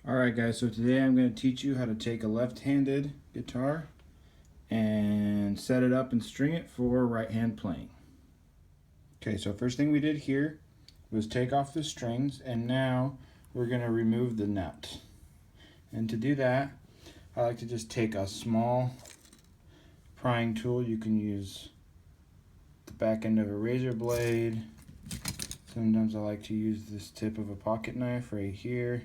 Alright guys, so today I'm going to teach you how to take a left-handed guitar and set it up and string it for right-hand playing. Okay, so first thing we did here was take off the strings, and now we're going to remove the nut. And to do that, I like to just take a small prying tool. You can use the back end of a razor blade. Sometimes I like to use this tip of a pocket knife right here.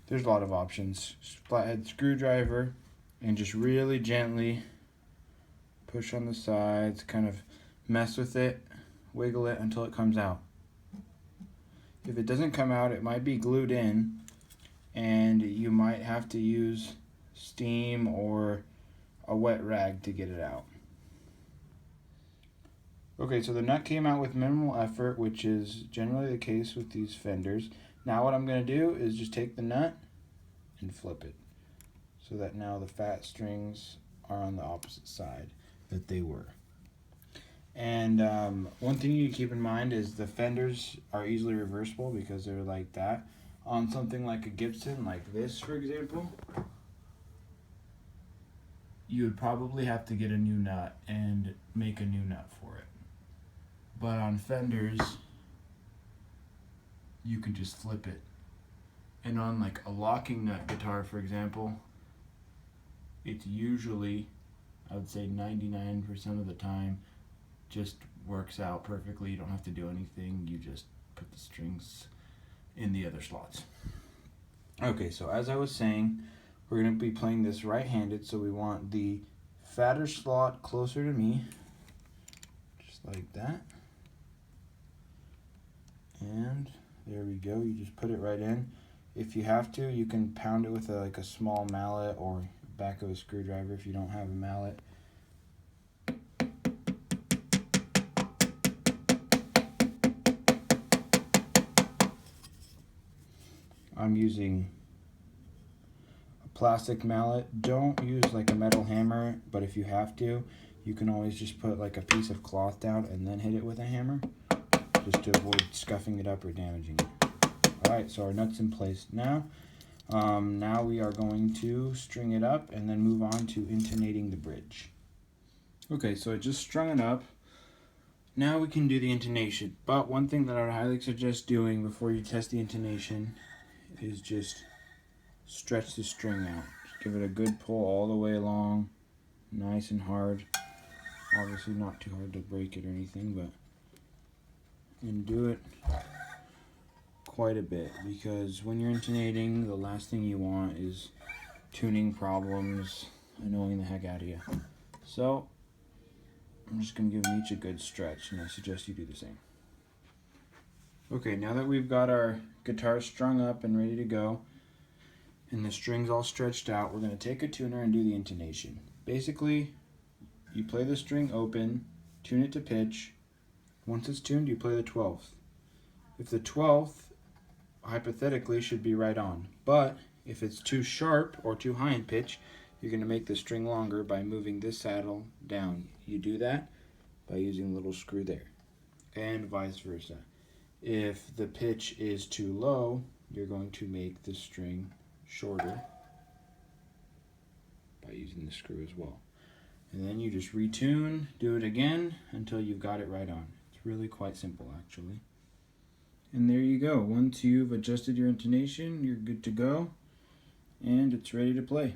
There's a lot of options. Flathead screwdriver, and just really gently push on the sides, kind of mess with it, wiggle it until it comes out. If it doesn't come out, it might be glued in, and you might have to use steam or a wet rag to get it out. Okay, so the nut came out with minimal effort, which is generally the case with these Fenders. Now what I'm going to do is just take the nut and flip it so that now the fat strings are on the opposite side that they were. And one thing you keep in mind is the Fenders are easily reversible because they're like that. On something like a Gibson, like this for example, you would probably have to get a new nut and make a new nut for it. But on Fenders, you can just flip it. And on like a locking nut guitar, for example, it's usually, I would say 99% of the time, just works out perfectly. You don't have to do anything. You just put the strings in the other slots. Okay, so as I was saying, we're going to be playing this right-handed, so we want the fatter slot closer to me, just like that. And there we go. You just put it right in. If you have to, you can pound it with like a small mallet or back of a screwdriver if you don't have a mallet. I'm using a plastic mallet. Don't use like a metal hammer, but if you have to, you can always just put like a piece of cloth down and then hit it with a hammer, just to avoid scuffing it up or damaging it. Alright, so our nut's in place now. Now we are going to string it up and then move on to intonating the bridge. Okay, so I just strung it up. Now we can do the intonation. But one thing that I would highly suggest doing before you test the intonation is just stretch the string out. Just give it a good pull all the way along, nice and hard. Obviously not too hard to break it or anything, but and do it quite a bit, because when you're intonating, the last thing you want is tuning problems annoying the heck out of you. So I'm just going to give them each a good stretch, and I suggest you do the same. Okay, now that we've got our guitar strung up and ready to go, and the strings all stretched out, we're going to take a tuner and do the intonation. Basically, you play the string open, tune it to pitch. Once it's tuned, you play the 12th. If the 12th, hypothetically, should be right on. But if it's too sharp or too high in pitch, you're going to make the string longer by moving this saddle down. You do that by using a little screw there, and vice versa. If the pitch is too low, you're going to make the string shorter by using the screw as well. And then you just retune, do it again until you've got it right on. It's really quite simple, actually. And there you go. Once you've adjusted your intonation, you're good to go, and it's ready to play.